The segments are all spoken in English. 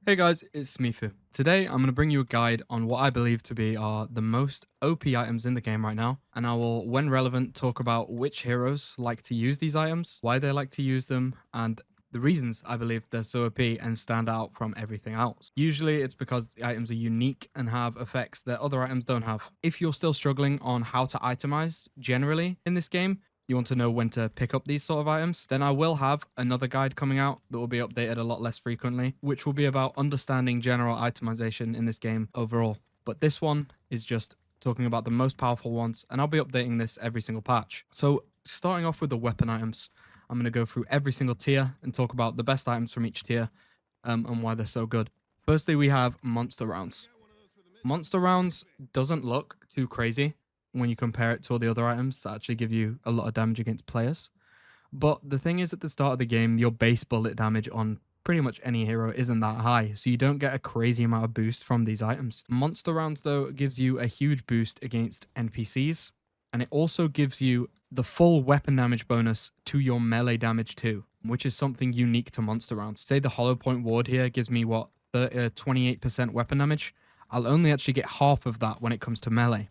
Hey guys, it's smeefu. Today I'm going to bring you a guide on what I believe to be the most OP items in the game right now, and I will, when relevant, talk about which heroes like to use these items, why they like to use them, and the reasons I believe they're so OP and stand out from everything else. Usually it's because the items are unique and have effects that other items don't have. If you're still struggling on how to itemize generally in this game, you want to know when to pick up these sort of items, then I will have another guide coming out that will be updated a lot less frequently, which will be about understanding general itemization in this game overall. But this one is just talking about the most powerful ones, and I'll be updating this every single patch. So starting off with the weapon items, I'm going to go through every single tier and talk about the best items from each tier and why they're so good. Firstly, we have monster rounds. Monster rounds doesn't look too crazy when you compare it to all the other items that actually give you a lot of damage against players. But the thing is, at the start of the game, your base bullet damage on pretty much any hero isn't that high, so you don't get a crazy amount of boost from these items. Monster rounds, though, gives you a huge boost against NPCs, and it also gives you the full weapon damage bonus to your melee damage too, which is something unique to monster rounds. Say the hollow point ward here gives me, 28% weapon damage. I'll only actually get half of that when it comes to melee.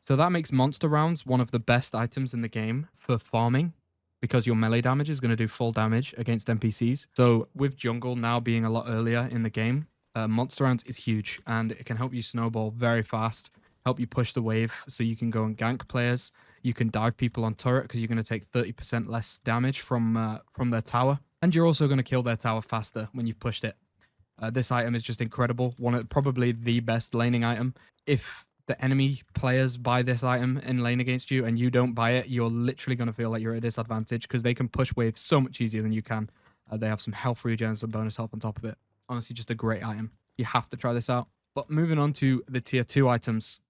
So that makes monster rounds one of the best items in the game for farming, because your melee damage is going to do full damage against NPCs. So with jungle now being a lot earlier in the game, monster rounds is huge, and it can help you snowball very fast, help you push the wave so you can go and gank players. You can dive people on turret because you're going to take 30% less damage from their tower, and you're also going to kill their tower faster when you've pushed it. This item is just incredible, probably the best laning item. If the enemy players buy this item in lane against you and you don't buy it, you're literally going to feel like you're at a disadvantage because they can push waves so much easier than you can. They have some health regen, some bonus health on top of it. Honestly, just a great item. You have to try this out. But moving on to the tier 2 items.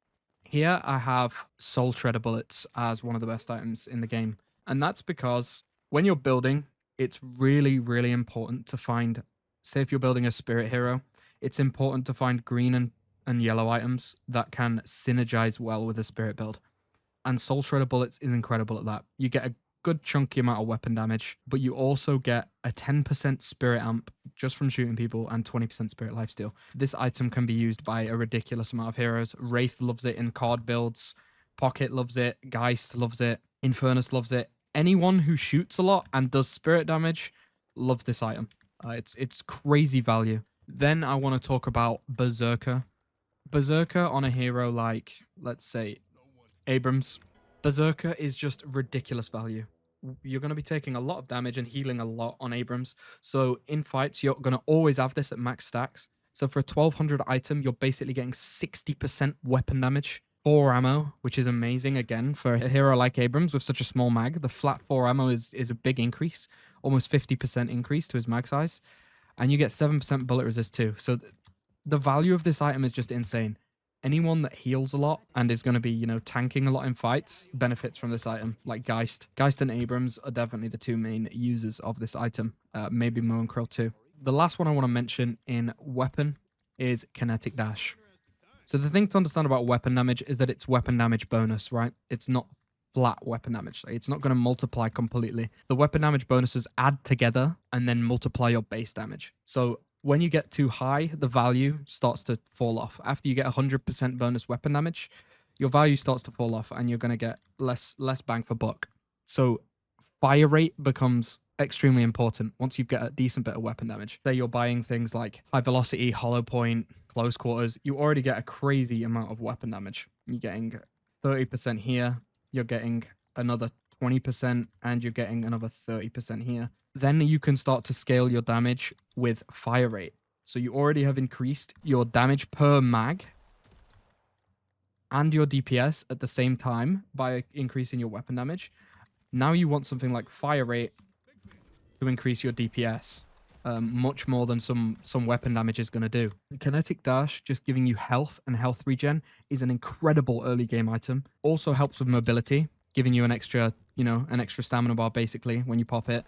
Here I have Soul Shredder bullets as one of the best items in the game. And that's because when you're building, it's really, really important to find, say if you're building a spirit hero, it's important to find green and yellow items that can synergize well with a spirit build. And Soul Shredder bullets is incredible at that. You get a good chunky amount of weapon damage, but you also get a 10% spirit amp just from shooting people and 20% spirit lifesteal. This item can be used by a ridiculous amount of heroes. Wraith loves it in card builds, Pocket loves it, Geist loves it, Infernus loves it. Anyone who shoots a lot and does spirit damage loves this item. It's crazy value. Then I want to talk about Berserker. Berserker on a hero like, let's say, Abrams. Berserker is just ridiculous value. You're going to be taking a lot of damage and healing a lot on Abrams. So in fights, you're going to always have this at max stacks. So for a 1200 item, you're basically getting 60% weapon damage. 4 ammo, which is amazing again for a hero like Abrams with such a small mag. The flat 4 ammo is a big increase, almost 50% increase to his mag size. And you get 7% bullet resist too. So the value of this item is just insane. Anyone that heals a lot and is going to be, tanking a lot in fights benefits from this item, like Geist. Geist and Abrams are definitely the two main users of this item. Maybe Mo and Krill too. The last one I want to mention in weapon is Kinetic Dash. So the thing to understand about weapon damage is that it's weapon damage bonus, right? It's not flat weapon damage. It's not going to multiply completely. The weapon damage bonuses add together and then multiply your base damage. So when you get too high, the value starts to fall off. After you get 100% bonus weapon damage, your value starts to fall off and you're going to get less bang for buck. So fire rate becomes extremely important once you get a decent bit of weapon damage. Say you're buying things like high velocity, hollow point, close quarters, you already get a crazy amount of weapon damage. You're getting 30% here, you're getting another 20%, and you're getting another 30% here. Then you can start to scale your damage with fire rate. So you already have increased your damage per mag and your DPS at the same time by increasing your weapon damage. Now you want something like fire rate to increase your DPS much more than some weapon damage is going to do. The Kinetic Dash, just giving you health and health regen, is an incredible early game item. Also helps with mobility, giving you an extra stamina bar basically when you pop it,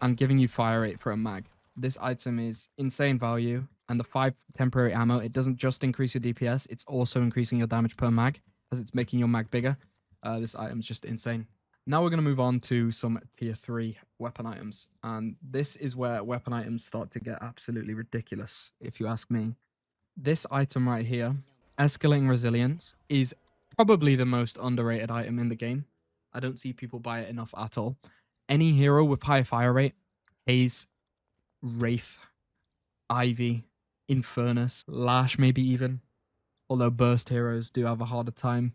and giving you fire rate for a mag. This item is insane value, and the 5 temporary ammo, it doesn't just increase your DPS, it's also increasing your damage per mag, as it's making your mag bigger. This item's just insane. Now we're going to move on to some tier 3 weapon items. And this is where weapon items start to get absolutely ridiculous, if you ask me. This item right here, Escalating Resilience, is probably the most underrated item in the game. I don't see people buy it enough at all. Any hero with high fire rate, Haze, Wraith, Ivy, Infernus, Lash maybe even, although burst heroes do have a harder time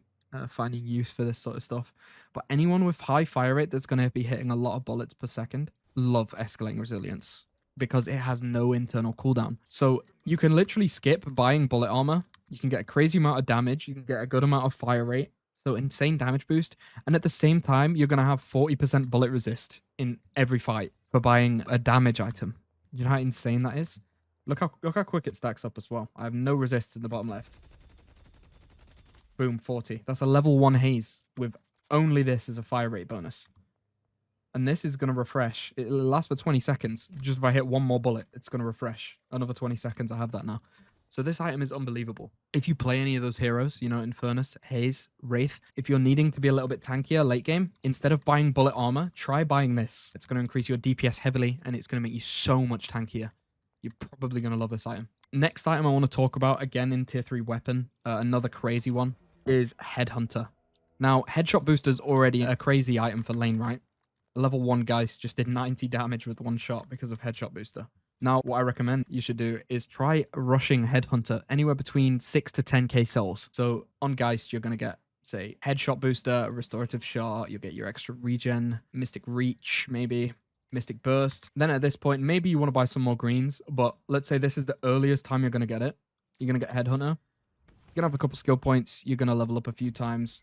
finding use for this sort of stuff. But anyone with high fire rate that's going to be hitting a lot of bullets per second, love Escalating Resilience because it has no internal cooldown. So you can literally skip buying bullet armor. You can get a crazy amount of damage. You can get a good amount of fire rate. So insane damage boost. And at the same time, you're going to have 40% bullet resist in every fight for buying a damage item. You know how insane that is? Look how quick it stacks up as well. I have no resists in the bottom left. Boom, 40. That's a level 1 haze with only this as a fire rate bonus. And this is going to refresh. It'll last for 20 seconds. Just if I hit one more bullet, it's going to refresh. Another 20 seconds, I have that now. So this item is unbelievable. If you play any of those heroes, you know, Infernus, Haze, Wraith, if you're needing to be a little bit tankier late game, instead of buying bullet armor, try buying this. It's going to increase your DPS heavily, and it's going to make you so much tankier. You're probably going to love this item. Next item I want to talk about, again in tier 3 weapon, another crazy one, is Headhunter. Now, headshot booster is already a crazy item for lane, right? Level 1 Geist just did 90 damage with one shot because of headshot booster. Now, what I recommend you should do is try rushing Headhunter anywhere between 6 to 10k souls. So on Geist, you're going to get, say, headshot booster, restorative shot, you'll get your extra regen, mystic reach, maybe mystic burst. Then at this point, maybe you want to buy some more greens, but let's say this is the earliest time you're going to get it. You're going to get Headhunter. You're going to have a couple skill points. You're going to level up a few times.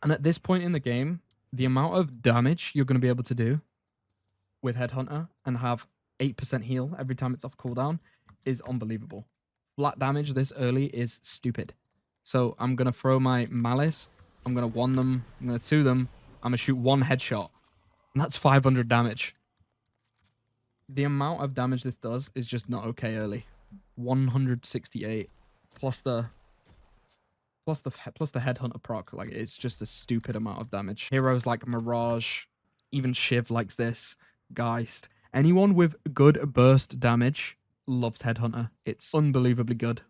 And at this point in the game, the amount of damage you're going to be able to do with Headhunter and have 8% heal every time it's off cooldown is unbelievable. Flat damage this early is stupid. So I'm going to throw my Malice. I'm going to 1 them. I'm going to 2 them. I'm going to shoot 1 headshot. And that's 500 damage. The amount of damage this does is just not okay early. 168 plus the Headhunter proc. Like, it's just a stupid amount of damage. Heroes like Mirage, even Shiv likes this. Geist. Anyone with good burst damage loves Headhunter. It's unbelievably good,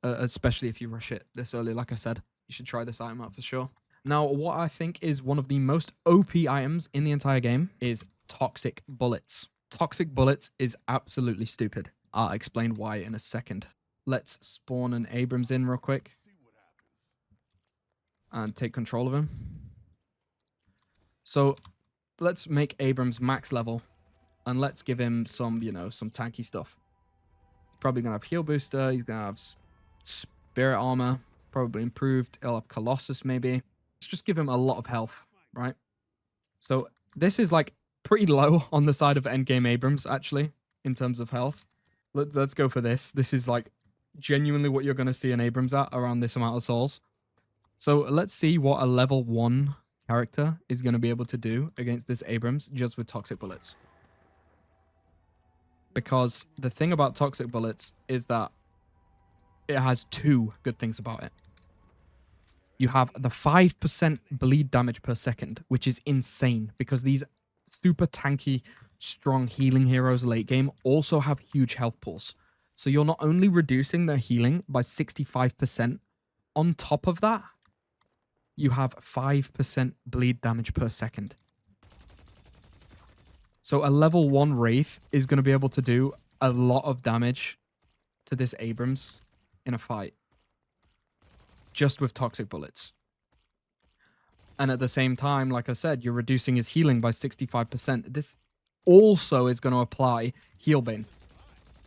especially if you rush it this early. Like I said, you should try this item out for sure. Now, what I think is one of the most OP items in the entire game is Toxic Bullets. Toxic Bullets is absolutely stupid. I'll explain why in a second. Let's spawn an Abrams in real quick and take control of him. So let's make Abrams max level and let's give him some, you know, some tanky stuff. He's probably going to have heal booster. He's going to have spirit armor, probably improved. He'll have Colossus maybe. Let's just give him a lot of health, right? So this is like pretty low on the side of endgame Abrams, actually, in terms of health. Let's go for this. This is like genuinely what you're going to see an Abrams at, around this amount of souls. So let's see what a level 1 character is going to be able to do against this Abrams just with Toxic Bullets. Because the thing about Toxic Bullets is that it has 2 good things about it. You have the 5% bleed damage per second, which is insane because these super tanky, strong healing heroes late game also have huge health pools. So you're not only reducing their healing by 65%, on top of that, you have 5% bleed damage per second. So a level 1 Wraith is going to be able to do a lot of damage to this Abrams in a fight. Just with Toxic Bullets. And at the same time, like I said, you're reducing his healing by 65%. This also is going to apply Healbane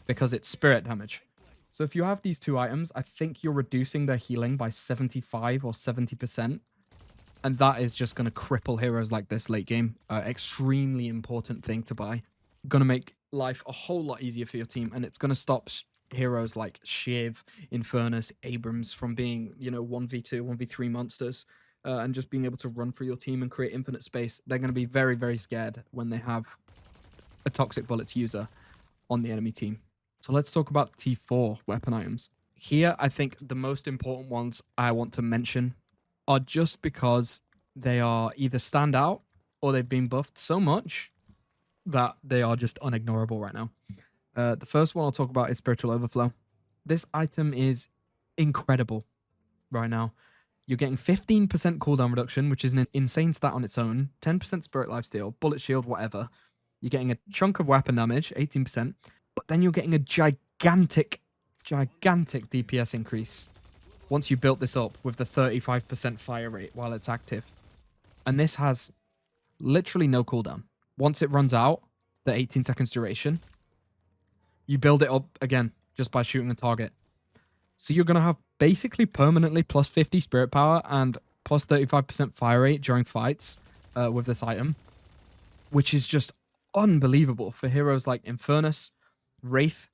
because it's spirit damage. So if you have these 2 items, I think you're reducing their healing by 75 or 70%. And that is just going to cripple heroes like this late game. Extremely important thing to buy. Going to make life a whole lot easier for your team. And it's going to stop heroes like Shiv, Infernus, Abrams from being, you know, 1v2, 1v3 monsters. And just being able to run through your team and create infinite space. They're going to be very, very scared when they have a Toxic Bullets user on the enemy team. So let's talk about T4 weapon items. Here, I think the most important ones I want to mention are just because They are either stand out or they've been buffed so much that they are just unignorable right now. The first one I'll talk about is Spiritual Overflow. This item is incredible right now. You're getting 15% cooldown reduction, which is an insane stat on its own. 10% Spirit Lifesteal, Bullet Shield, whatever. You're getting a chunk of weapon damage, 18%. But then you're getting a gigantic DPS increase once you built this up with the 35% fire rate while it's active. And this has literally no cooldown. Once it runs out, the 18 seconds duration, you build it up again just by shooting a target. So you're going to have basically permanently plus 50 spirit power and plus 35% fire rate during fights with this item, which is just unbelievable for heroes like Infernus, Wraith,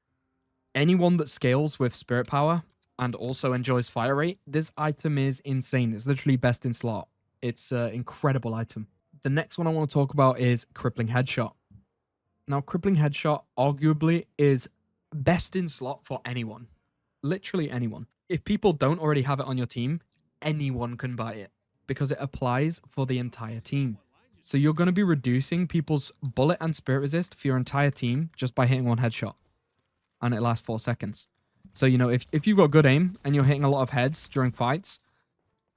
anyone that scales with spirit power and also enjoys fire rate. This item is insane. It's literally best in slot. It's an incredible item. The next one I want to talk about is Crippling Headshot. Now, Crippling Headshot arguably is best in slot for anyone. Literally anyone. If people don't already have it on your team, anyone can buy it because it applies for the entire team. So you're going to be reducing people's bullet and spirit resist for your entire team just by hitting one headshot. And it lasts 4 seconds. So, you know, if you've got good aim and you're hitting a lot of heads during fights,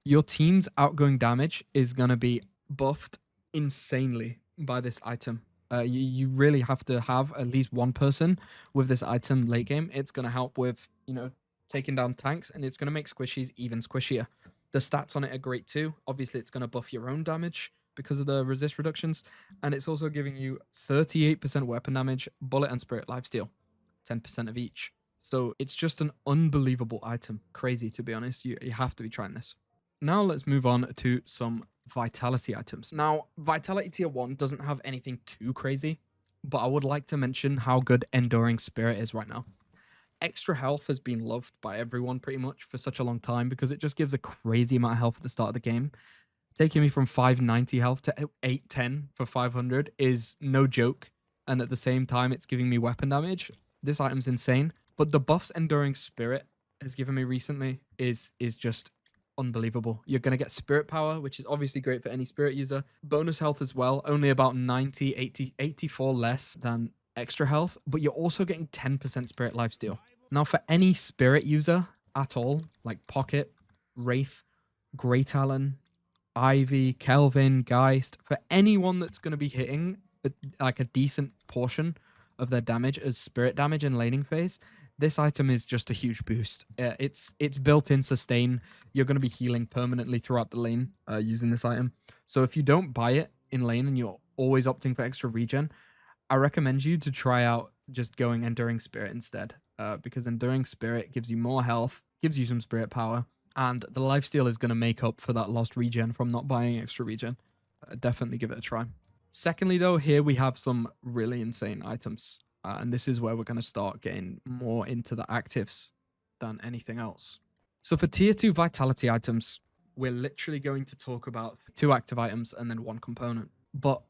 your team's outgoing damage is going to be buffed insanely by this item. You really have to have at least one person with this item late game. It's going to help with, you know, taking down tanks, and it's going to make squishies even squishier. The stats on it are great too. Obviously, it's going to buff your own damage because of the resist reductions, and it's also giving you 38% weapon damage, bullet and spirit lifesteal, 10% of each. So it's just an unbelievable item. Crazy, to be honest. You have to be trying this. Now let's move on to some vitality items. Now, vitality tier 1 doesn't have anything too crazy, but I would like to mention how good Enduring Spirit is right now. Extra health has been loved by everyone pretty much for such a long time because it just gives a crazy amount of health at the start of the game. Taking me from 590 health to 810 for 500 is no joke, and at the same time it's giving me weapon damage. This item's insane, but the buffs Enduring Spirit has given me recently is just unbelievable. You're going to get spirit power, which is obviously great for any spirit user. Bonus health as well, only about 90, 80, 84 less than extra health, but you're also getting 10% spirit lifesteal. Now, for any spirit user at all, like Pocket, Wraith, Grey Talon, Ivy, Kelvin, Geist, for anyone that's going to be hitting like a decent portion of their damage as spirit damage in laning phase, this item is just a huge boost. It's built-in sustain. You're going to be healing permanently throughout the lane using this item. So if you don't buy it in lane and you're always opting for extra regen, I recommend you to try out just going Enduring Spirit instead, because Enduring Spirit gives you more health, gives you some spirit power, and the lifesteal is going to make up for that lost regen from not buying extra regen. Definitely give it a try. Secondly, though, here we have some really insane items. And this is where we're going to start getting more into the actives than anything else. So for tier 2 vitality items, we're literally going to talk about 2 active items and then 1 component. But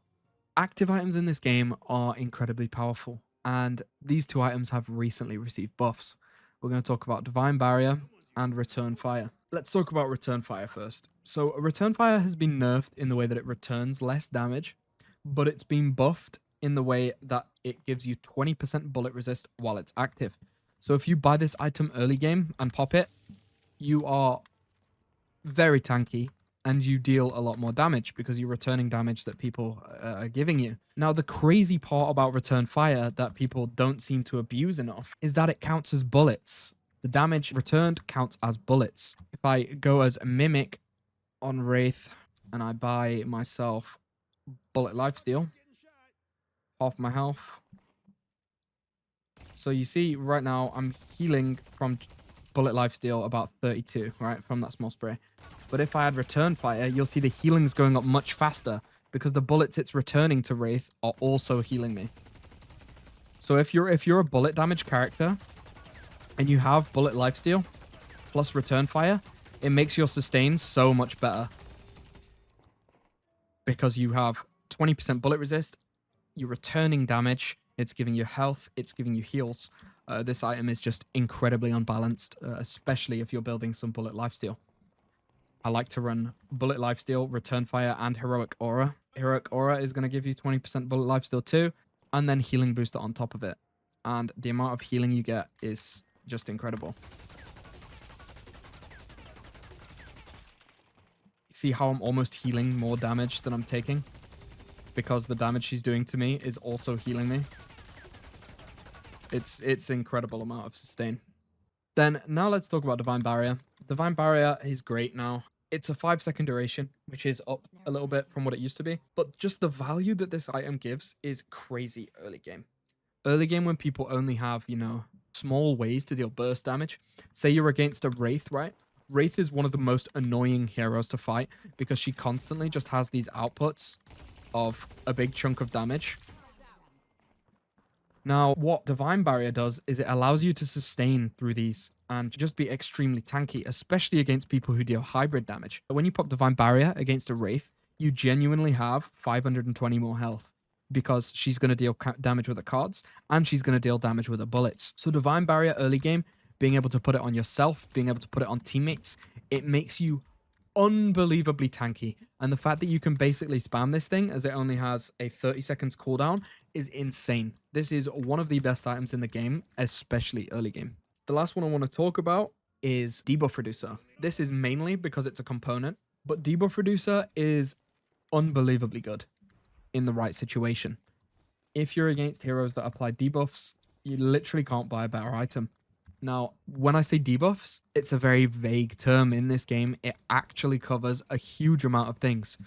active items in this game are incredibly powerful, and these 2 items have recently received buffs. We're going to talk about Divine Barrier and Return Fire. Let's talk about Return Fire first. So Return Fire has been nerfed in the way that it returns less damage, but it's been buffed in the way that it gives you 20% bullet resist while it's active. So if you buy this item early game and pop it, you are very tanky and you deal a lot more damage because you're returning damage that people are giving you. Now, the crazy part about Return Fire that people don't seem to abuse enough is that it counts as bullets. The damage returned counts as bullets. If I go as a Mimic on Wraith and I buy myself Bullet Lifesteal, half my health. So you see right now I'm healing from Bullet Lifesteal about 32, right, from that small spray. But if I had Return Fire, you'll see the healing's going up much faster because the bullets it's returning to Wraith are also healing me. So if you're a bullet damage character and you have Bullet Lifesteal plus Return Fire, it makes your sustain so much better because you have 20% bullet resist. You're returning damage, it's giving you health, it's giving you heals. This item is just incredibly unbalanced, especially if you're building some bullet lifesteal. I like to run Bullet Lifesteal, Return Fire, and Heroic Aura. Heroic Aura is going to give you 20% Bullet Lifesteal too, and then Healing Booster on top of it. And the amount of healing you get is just incredible. See how I'm almost healing more damage than I'm taking? Because the damage she's doing to me is also healing me. It's incredible amount of sustain. Then now let's talk about Divine Barrier. Divine Barrier is great now. It's a 5-second duration, which is up a little bit from what it used to be. But just the value that this item gives is crazy early game. Early game when people only have, you know, small ways to deal burst damage. Say you're against a Wraith, right? Wraith is one of the most annoying heroes to fight because she constantly just has these outputs of a big chunk of damage. Now, what Divine Barrier does is it allows you to sustain through these and just be extremely tanky, especially against people who deal hybrid damage. When you pop Divine Barrier against a Wraith, you genuinely have 520 more health because she's going to deal damage with her cards and she's going to deal damage with her bullets. So Divine Barrier early game, being able to put it on yourself, being able to put it on teammates, it makes you unbelievably tanky. And the fact that you can basically spam this thing as it only has a 30 seconds cooldown is insane. This is one of the best items in the game, especially early game. The last one I want to talk about is Debuff Reducer. This is mainly because it's a component, but Debuff Reducer is unbelievably good in the right situation. If you're against heroes that apply debuffs, you literally can't buy a better item. Now, when I say debuffs, it's a very vague term in this game. It actually covers a huge amount of things.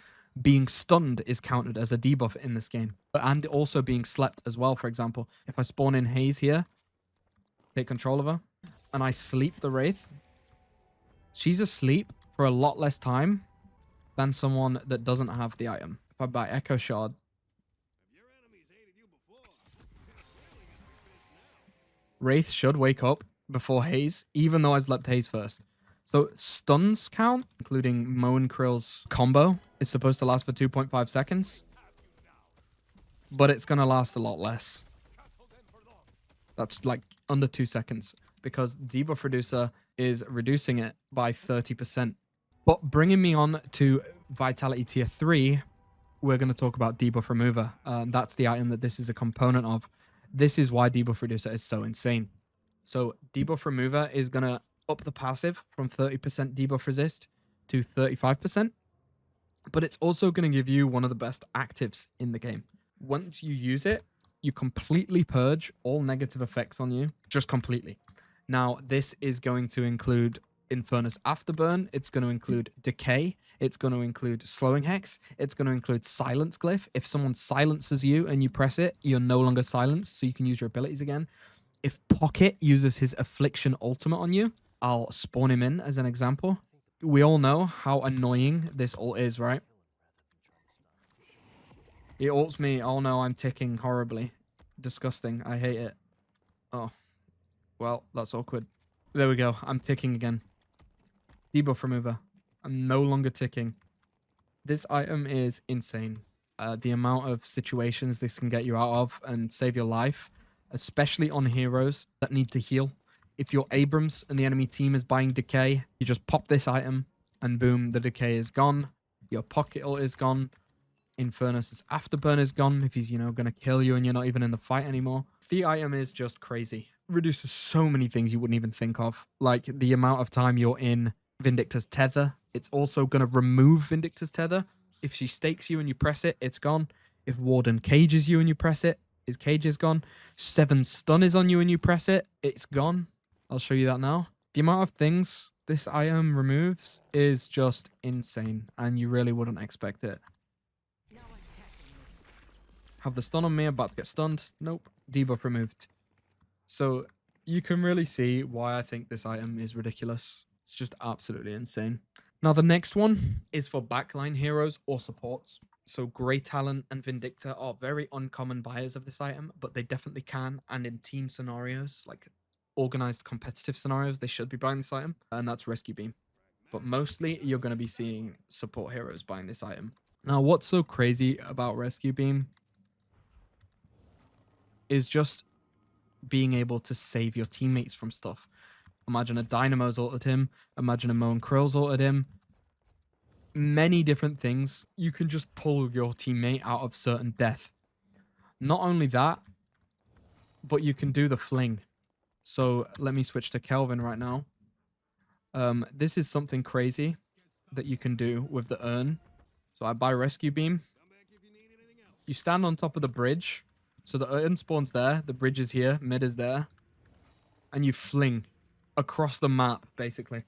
Being stunned is counted as a debuff in this game. And also being slept as well, for example. If I spawn in Haze here, take control of her, and I sleep the Wraith, she's asleep for a lot less time than someone that doesn't have the item. If I buy Echo Shard, Wraith should wake up before Haze, even though I slept Haze first. So stuns count, including Mo and Krill's combo, is supposed to last for 2.5 seconds. But it's going to last a lot less. That's like under 2 seconds. Because Debuff Reducer is reducing it by 30%. But bringing me on to Vitality Tier 3, we're going to talk about Debuff Remover. That's the item that this is a component of. This is why Debuff Reducer is so insane. So Debuff Remover is going to up the passive from 30% debuff resist to 35%. But it's also going to give you one of the best actives in the game. Once you use it, you completely purge all negative effects on you. Just completely. Now, this is going to include Infernus Afterburn. It's going to include Decay. It's going to include Slowing Hex. It's going to include Silence Glyph. If someone silences you and you press it, you're no longer silenced, so you can use your abilities again. If Pocket uses his Affliction ultimate on you, I'll spawn him in as an example. We all know how annoying this ult is, right? He ults me. Oh no, I'm ticking horribly. Disgusting. I hate it. Oh. Well, that's awkward. There we go. I'm ticking again. Debuff Remover. I'm no longer ticking. This item is insane. The amount of situations this can get you out of and save your life, especially on heroes that need to heal. If you're Abrams and the enemy team is buying Decay, you just pop this item and boom, the Decay is gone. Your Pocket ult is gone. Infernus' Afterburn is gone if he's, you know, going to kill you and you're not even in the fight anymore. The item is just crazy. It reduces so many things you wouldn't even think of. Like the amount of time you're in Vindicta's Tether. It's also going to remove Vindicta's Tether. If she stakes you and you press it, it's gone. If Warden cages you and you press it, his cage is gone. 7 stun is on you and you press it, it's gone. I'll show you that now. The amount of things this item removes is just insane, and you really wouldn't expect it. Have the stun on me, about to get stunned. Nope, debuff removed. So you can really see why I think this item is ridiculous. It's just absolutely insane. Now the next one is for backline heroes or supports. So Grey Talon and Vindicta are very uncommon buyers of this item, but they definitely can. And in team scenarios, like organized competitive scenarios, they should be buying this item, and that's Rescue Beam. But mostly you're going to be seeing support heroes buying this item. Now what's so crazy about Rescue Beam is just being able to save your teammates from stuff. Imagine a Dynamo's ulted him. Imagine a Mo and Krill's ulted him. many different things. You can just pull your teammate out of certain death. Not only that, but you can do the fling. So let me switch to Kelvin right now. This is something crazy that you can do with the urn. So I buy rescue beam. You stand on top of the bridge. So the urn spawns there. The bridge is here. Mid is there. And you fling across the map, basically.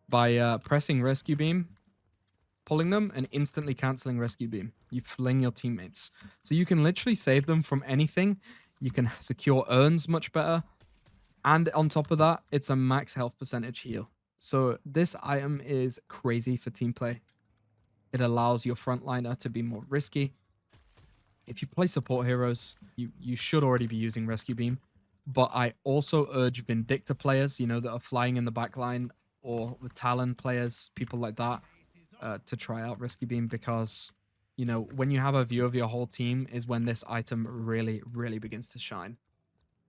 By pressing rescue beam, pulling them, and instantly canceling rescue beam. You fling your teammates. So you can literally save them from anything. You can secure urns much better. And on top of that, it's a max health percentage heal. So this item is crazy for team play. It allows your frontliner to be more risky. If you play support heroes, you should already be using rescue beam. But I also urge Vindictor players, you know, that are flying in the backline, or the Talon players, people like that, to try out rescue beam, because, you know, when you have a view of your whole team is when this item really, really begins to shine.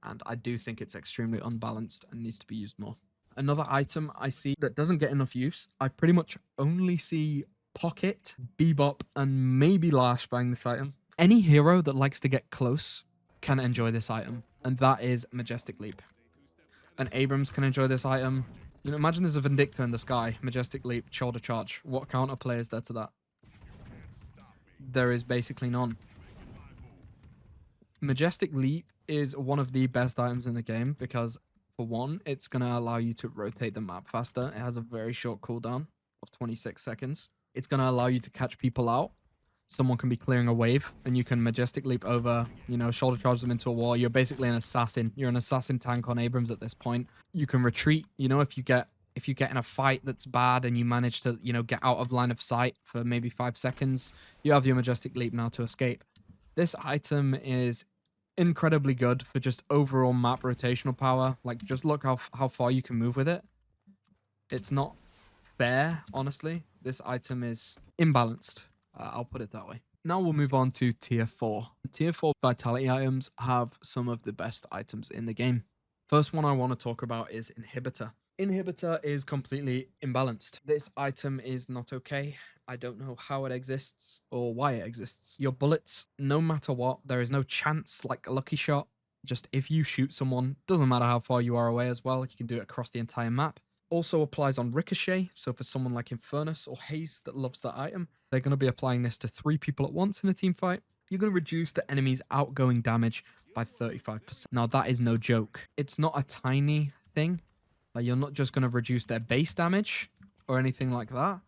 And I do think it's extremely unbalanced and needs to be used more. Another item I see that doesn't get enough use, I pretty much only see Pocket, Bebop, and maybe Lash buying this item. Any hero that likes to get close can enjoy this item, and that is Majestic Leap. And Abrams can enjoy this item. You know, imagine there's a Vindictor in the sky, Majestic Leap, shoulder charge. What counterplay is there to that? There is basically none. Majestic Leap is one of the best items in the game because, for one, it's going to allow you to rotate the map faster. It has a very short cooldown of 26 seconds. It's going to allow you to catch people out. Someone can be clearing a wave and you can Majestic Leap over, you know, shoulder charge them into a wall. You're basically an assassin. You're an assassin tank on Abrams at this point. You can retreat. You know, if you get in a fight that's bad and you manage to, you know, get out of line of sight for maybe 5 seconds, you have your Majestic Leap now to escape. This item is incredibly good for just overall map rotational power. Like, just look how far you can move with it. It's not fair, honestly. This item is imbalanced. I'll put it that way. Now we'll move on to tier 4. Tier 4 vitality items have some of the best items in the game. First one I want to talk about is Inhibitor. Inhibitor is completely imbalanced. This item is not okay. I don't know how it exists or why it exists. Your bullets, no matter what, there is no chance like a lucky shot. Just if you shoot someone, doesn't matter how far you are away as well, you can do it across the entire map. Also applies on Ricochet, so for someone like Infernus or Haze that loves that item, they're going to be applying this to 3 people at once in a team fight. You're going to reduce the enemy's outgoing damage by 35%. Now that is no joke. It's not a tiny thing. Like, you're not just going to reduce their base damage or anything like that.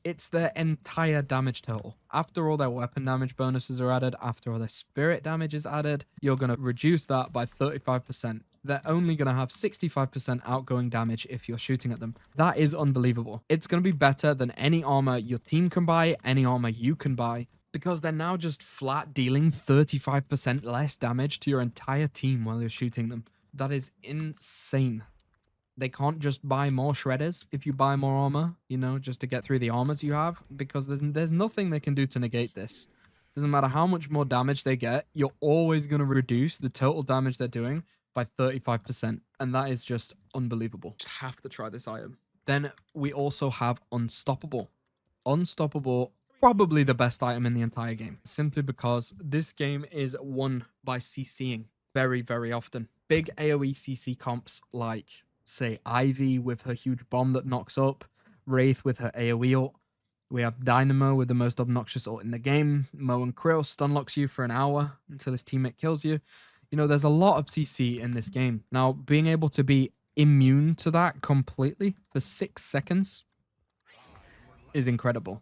It's their entire damage total. After all their weapon damage bonuses are added, after all their spirit damage is added, you're going to reduce that by 35%. They're only going to have 65% outgoing damage if you're shooting at them. That is unbelievable. It's going to be better than any armor your team can buy, any armor you can buy, because they're now just flat dealing 35% less damage to your entire team while you're shooting them. That is insane. They can't just buy more shredders if you buy more armor, you know, just to get through the armors you have, because there's nothing they can do to negate this. Doesn't matter how much more damage they get, you're always going to reduce the total damage they're doing by 35%, and that is just unbelievable. Just have to try this item. Then we also have Unstoppable. Unstoppable, probably the best item in the entire game, simply because this game is won by CCing very, very often. Big AoE CC comps like, say, Ivy with her huge bomb that knocks up, Wraith with her AoE ult. We have Dynamo with the most obnoxious ult in the game. Mo and Krill stunlocks you for an hour until his teammate kills you. You know, there's a lot of CC in this game. Now, being able to be immune to that completely for 6 seconds is incredible.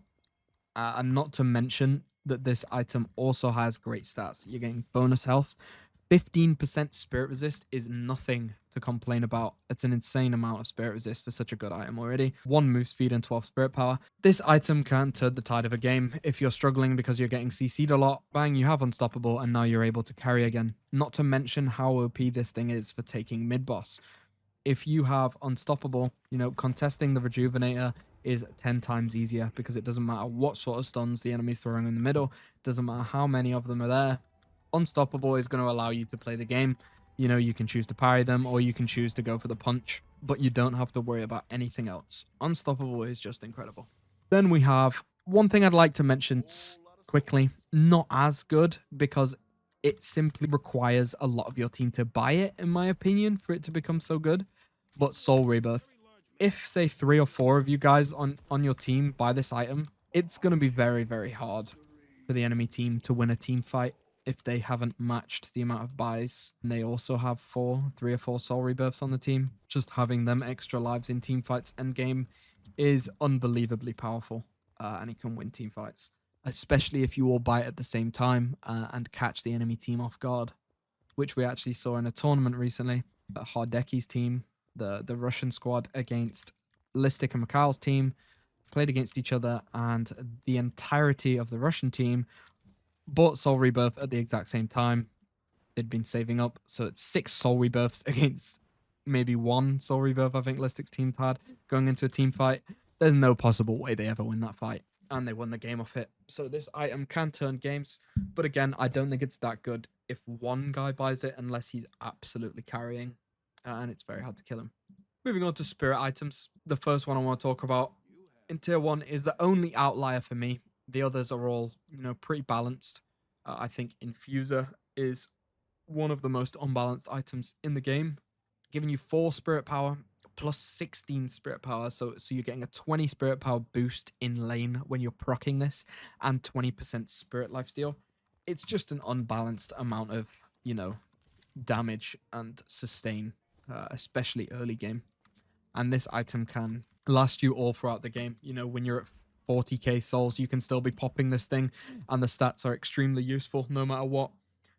And not to mention that this item also has great stats. You're getting bonus health. 15% spirit resist is nothing to complain about. It's an insane amount of spirit resist for such a good item already. 1 move speed and 12 spirit power. This item can turn the tide of a game. If you're struggling because you're getting CC'd a lot, bang, you have Unstoppable and now you're able to carry again. Not to mention how OP this thing is for taking mid-boss. If you have Unstoppable, you know, contesting the Rejuvenator is 10 times easier because it doesn't matter what sort of stuns the enemy's throwing in the middle. Doesn't matter how many of them are there. Unstoppable is going to allow you to play the game. You know, you can choose to parry them or you can choose to go for the punch, but you don't have to worry about anything else. Unstoppable is just incredible. Then we have one thing I'd like to mention quickly, not as good because it simply requires a lot of your team to buy it, in my opinion, for it to become so good. But Soul Rebirth. If, say, 3 or 4 of you guys on your team buy this item, it's going to be very, very hard for the enemy team to win a team fight if they haven't matched the amount of buys. And they also have 3 or 4 Soul Rebirths on the team. Just having them extra lives in team fights endgame is unbelievably powerful, and it can win team fights, especially if you all buy it at the same time and catch the enemy team off guard, which we actually saw in a tournament recently. Hardeki's team, the Russian squad against Listic and Mikhail's team, played against each other, and the entirety of the Russian team bought Soul Rebirth at the exact same time. They'd been saving up, so it's 6 Soul Rebirths against maybe 1 Soul Rebirth I think Listic's team had going into a team fight. There's no possible way they ever win that fight, and they won the game off it. So this item can turn games, but again, I don't think it's that good if one guy buys it unless he's absolutely carrying, and it's very hard to kill him. Moving on to spirit items. The first one I want to talk about in tier 1 is the only outlier for me. The others are all, pretty balanced. I think Infuser is one of the most unbalanced items in the game, giving you 4 spirit power plus 16 spirit power. So you're getting a 20 spirit power boost in lane when you're proccing this, and 20% spirit lifesteal. It's just an unbalanced amount of, damage and sustain, especially early game. And this item can last you all throughout the game. When you're at 40k souls, you can still be popping this thing, and the stats are extremely useful no matter what.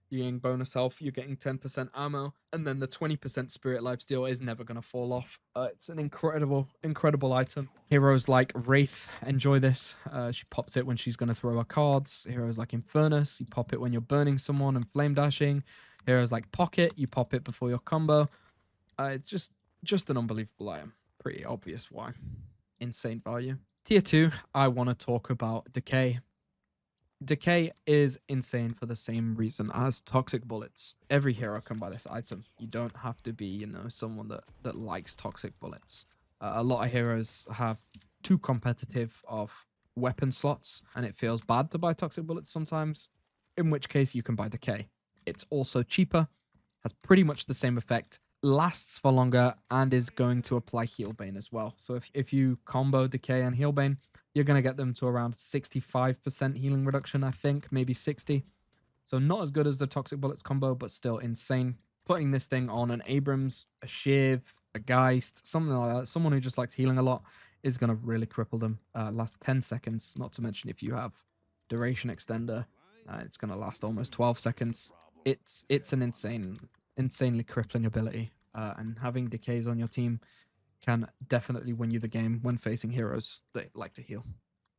You're getting bonus health, you're getting 10% ammo, and then the 20% spirit lifesteal is never going to fall off. It's an incredible item. Heroes like Wraith enjoy this. She pops it when she's going to throw her cards. Heroes like Infernus, you pop it when you're burning someone and flame dashing. Heroes like Pocket, you pop it before your combo. It's just an unbelievable item. Pretty obvious why. Insane value. Tier 2, I want to talk about Decay. Decay is insane for the same reason as Toxic Bullets. Every hero can buy this item. You don't have to be, someone that likes Toxic Bullets. A lot of heroes have too competitive of weapon slots, and it feels bad to buy Toxic Bullets sometimes, in which case you can buy Decay. It's also cheaper, has pretty much the same effect, lasts for longer, and is going to apply Healbane as well. So if you combo Decay and Healbane, you're going to get them to around 65% healing reduction, I think, maybe 60. So not as good as the Toxic Bullets combo, but still insane. Putting this thing on an Abrams, a Shiv, a Geist, something like that, someone who just likes healing a lot, is going to really cripple them. Last 10 seconds, not to mention if you have duration extender, it's going to last almost 12 seconds. It's an insanely crippling ability, and having Decays on your team can definitely win you the game when facing heroes that like to heal.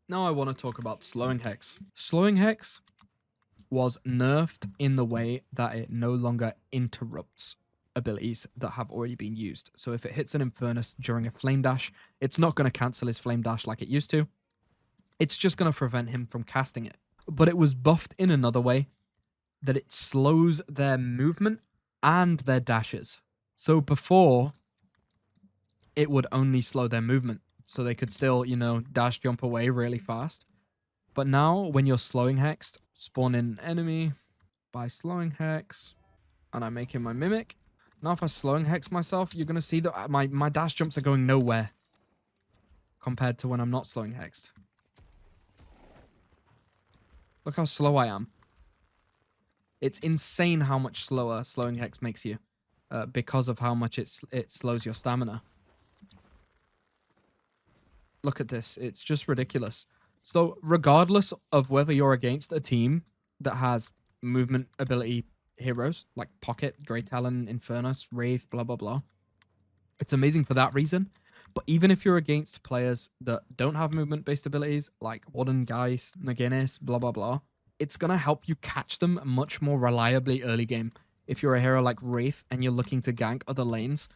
Now I want to talk about Slowing Hex. Slowing Hex was nerfed in the way that it no longer interrupts abilities that have already been used. So if it hits an Infernus during a Flame Dash, it's not going to cancel his Flame Dash like it used to. It's just going to prevent him from casting it. But it was buffed in another way, that it slows their movement and their dashes. So before, it would only slow their movement, so they could still, dash jump away really fast. But now, when you're slowing hexed, spawn in an enemy by slowing hex, and I'm making my mimic. Now, if I slowing hex myself, you're going to see that my dash jumps are going nowhere compared to when I'm not slowing hexed. Look how slow I am. It's insane how much slower slowing hex makes you, because of how much it slows your stamina. Look at this. It's just ridiculous. So regardless of whether you're against a team that has movement ability heroes like Pocket, Grey Talon, Infernus, Wraith, blah, blah, blah, it's amazing for that reason. But even if you're against players that don't have movement-based abilities like Warden, Geist, McGinnis, blah, blah, blah, it's going to help you catch them much more reliably early game. If you're a hero like Wraith and you're looking to gank other lanes,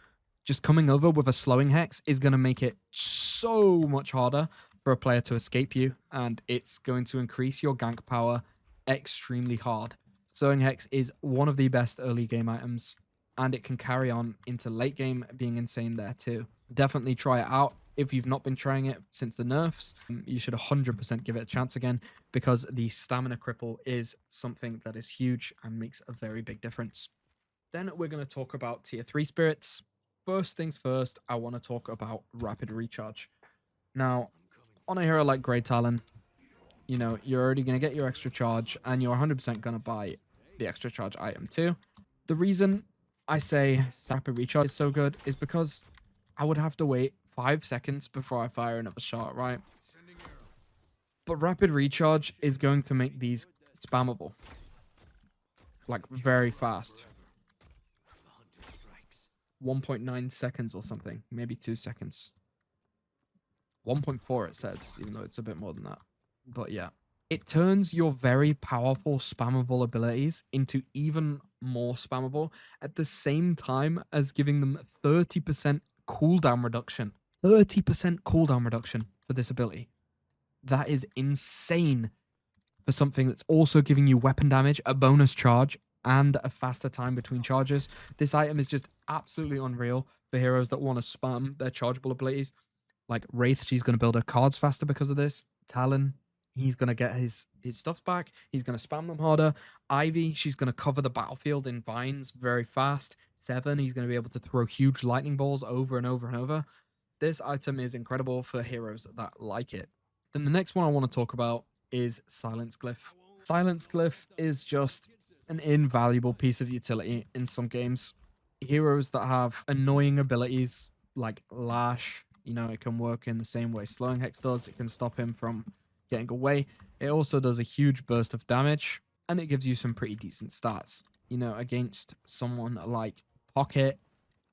just coming over with a slowing hex is going to make it so much harder for a player to escape you, and it's going to increase your gank power extremely hard. Slowing hex is one of the best early game items, and it can carry on into late game being insane there too. Definitely try it out. If you've not been trying it since the nerfs, you should 100% give it a chance again, because the stamina cripple is something that is huge and makes a very big difference. Then we're going to talk about tier 3 spirits. First things first, I want to talk about rapid recharge. Now, on a hero like Grey Talon, you know, you're already going to get your extra charge, and you're 100% going to buy the extra charge item too. The reason I say rapid recharge is so good is because I would have to wait 5 seconds before I fire another shot, right? But rapid recharge is going to make these spammable. Like, very fast. 1.9 seconds or something. Maybe 2 seconds. 1.4 it says, even though it's a bit more than that. But yeah. It turns your very powerful spammable abilities into even more spammable at the same time as giving them 30% cooldown reduction. 30% cooldown reduction for this ability. That is insane for something that's also giving you weapon damage, a bonus charge, and a faster time between charges. This item is just absolutely unreal for heroes that want to spam their chargeable abilities. Like Wraith, she's going to build her cards faster because of this. Talon, he's going to get his stuffs back. He's going to spam them harder. Ivy, she's going to cover the battlefield in vines very fast. Seven, he's going to be able to throw huge lightning balls over and over and over. This item is incredible for heroes that like it. Then the next one I want to talk about is Silence Glyph. Silence Glyph is just an invaluable piece of utility in some games. Heroes that have annoying abilities like Lash, you know, it can work in the same way Slowing Hex does. It can stop him from getting away. It also does a huge burst of damage, and it gives you some pretty decent stats. You know, against someone like Pocket,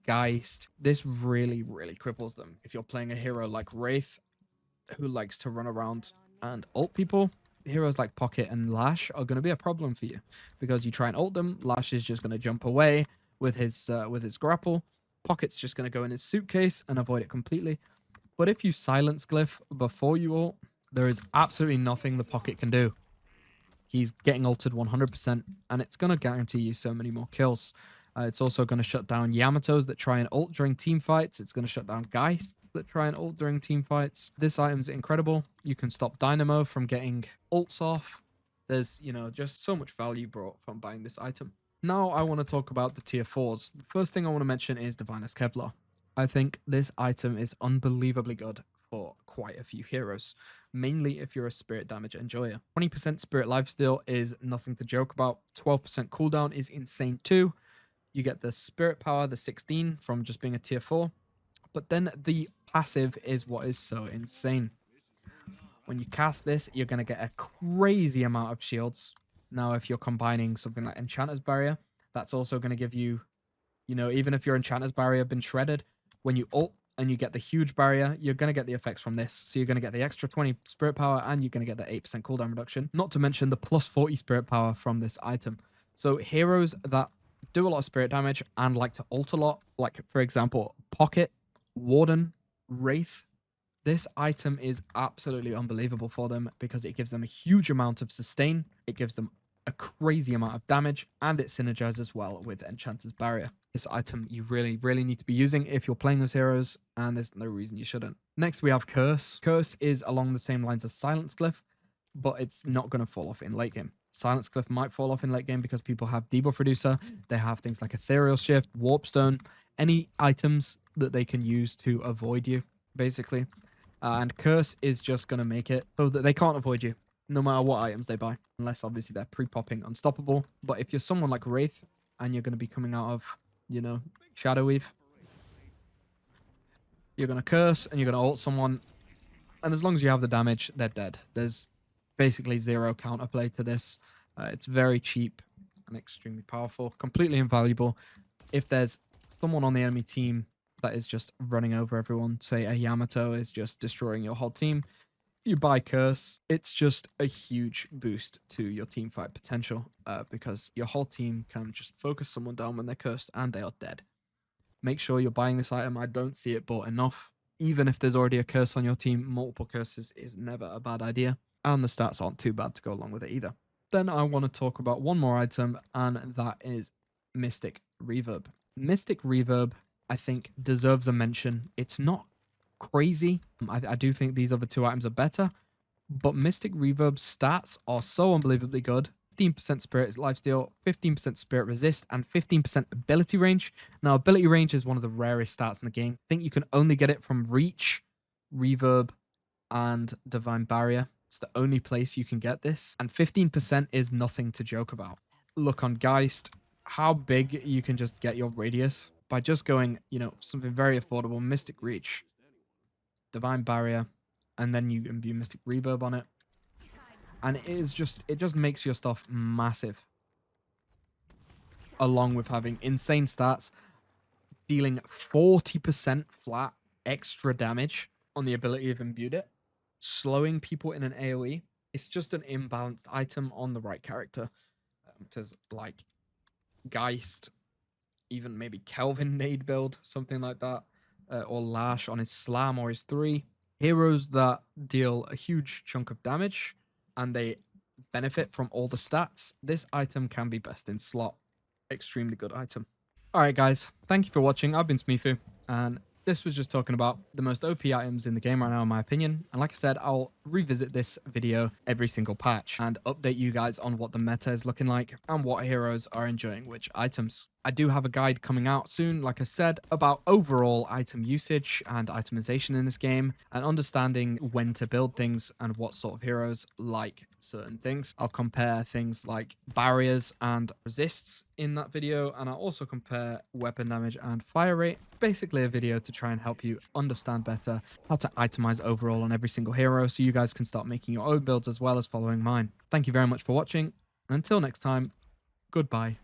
Geist, this really, really cripples them. If you're playing a hero like Wraith, who likes to run around and ult people, heroes like Pocket and Lash are going to be a problem for you, because you try and ult them, Lash is just going to jump away with his grapple. Pocket's just going to go in his suitcase and avoid it completely. But if you silence Glyph before you ult, there is absolutely nothing the Pocket can do. He's getting ulted 100%, and it's going to guarantee you so many more kills. It's also going to shut down Yamatos that try and ult during team fights. It's going to shut down Geists that try and ult during team fights. This item's incredible. You can stop Dynamo from getting ults off. There's, you know, just so much value brought from buying this item. Now I want to talk about the tier 4s. The first thing I want to mention is Divinus Kevlar. I think this item is unbelievably good for quite a few heroes, mainly if you're a spirit damage enjoyer. 20% spirit lifesteal is nothing to joke about. 12% cooldown is insane too. You get the spirit power, the 16 from just being a tier 4. But then the passive is what is so insane. When you cast this, you're going to get a crazy amount of shields. Now, if you're combining something like Enchanter's Barrier, that's also going to give you, you know, even if your Enchanter's Barrier been shredded, when you ult and you get the huge barrier, you're going to get the effects from this. So you're going to get the extra 20 spirit power, and you're going to get the 8% cooldown reduction. Not to mention the plus 40 spirit power from this item. So heroes that do a lot of spirit damage and like to ult a lot, like, for example, Pocket, Warden, Wraith, this item is absolutely unbelievable for them, because it gives them a huge amount of sustain, it gives them a crazy amount of damage, and it synergizes well with Enchanter's Barrier. This item you really, really need to be using if you're playing those heroes, and there's no reason you shouldn't. Next, we have Curse. Curse is along the same lines as Silence Glyph, but it's not going to fall off in late game. Silence Glyph might fall off in late game because people have debuff reducer, they have things like Ethereal Shift, Warpstone, any items that they can use to avoid you, basically. And Curse is just going to make it so that they can't avoid you, no matter what items they buy, unless obviously they're pre-popping Unstoppable. But if you're someone like Wraith, and you're going to be coming out of, you know, Shadow Weave, you're going to Curse, and you're going to ult someone, and as long as you have the damage, they're dead. There's basically zero counterplay to this. It's very cheap and extremely powerful, completely invaluable. If there's someone on the enemy team that is just running over everyone, say a Yamato is just destroying your whole team, you buy Curse, it's just a huge boost to your team fight potential, because your whole team can just focus someone down when they're cursed and they are dead. Make sure you're buying this item. I don't see it bought enough. Even if there's already a curse on your team, multiple curses is never a bad idea, and the stats aren't too bad to go along with it either. Then I want to talk about one more item, and that is Mystic Reverb. Mystic Reverb, I think, deserves a mention. It's not crazy. I do think these other two items are better, but Mystic Reverb's stats are so unbelievably good. 15% Spirit Lifesteal, 15% Spirit Resist, and 15% Ability Range. Now, Ability Range is one of the rarest stats in the game. I think you can only get it from Reach, Reverb, and Divine Barrier. It's the only place you can get this. And 15% is nothing to joke about. Look on Geist, how big you can just get your radius by just going, you know, something very affordable. Mystic Reach, Divine Barrier, and then you imbue Mystic Reverb on it. And it just makes your stuff massive. Along with having insane stats, dealing 40% flat extra damage on the ability of imbued it, slowing people in an AoE. It's just an imbalanced item on the right character. There's like Geist, even maybe Kelvin nade build, something like that, or Lash on his Slam or his 3. Heroes that deal a huge chunk of damage and they benefit from all the stats. This item can be best in slot. Extremely good item. All right, guys. Thank you for watching. I've been smeefu, and this was just talking about the most OP items in the game right now, in my opinion. And like I said, I'll revisit this video every single patch and update you guys on what the meta is looking like and what heroes are enjoying which items. I do have a guide coming out soon, like I said, about overall item usage and itemization in this game and understanding when to build things and what sort of heroes like certain things. I'll compare things like barriers and resists in that video, and I'll also compare weapon damage and fire rate. Basically a video to try and help you understand better how to itemize overall on every single hero so you guys can start making your own builds as well as following mine. Thank you very much for watching, and until next time, goodbye.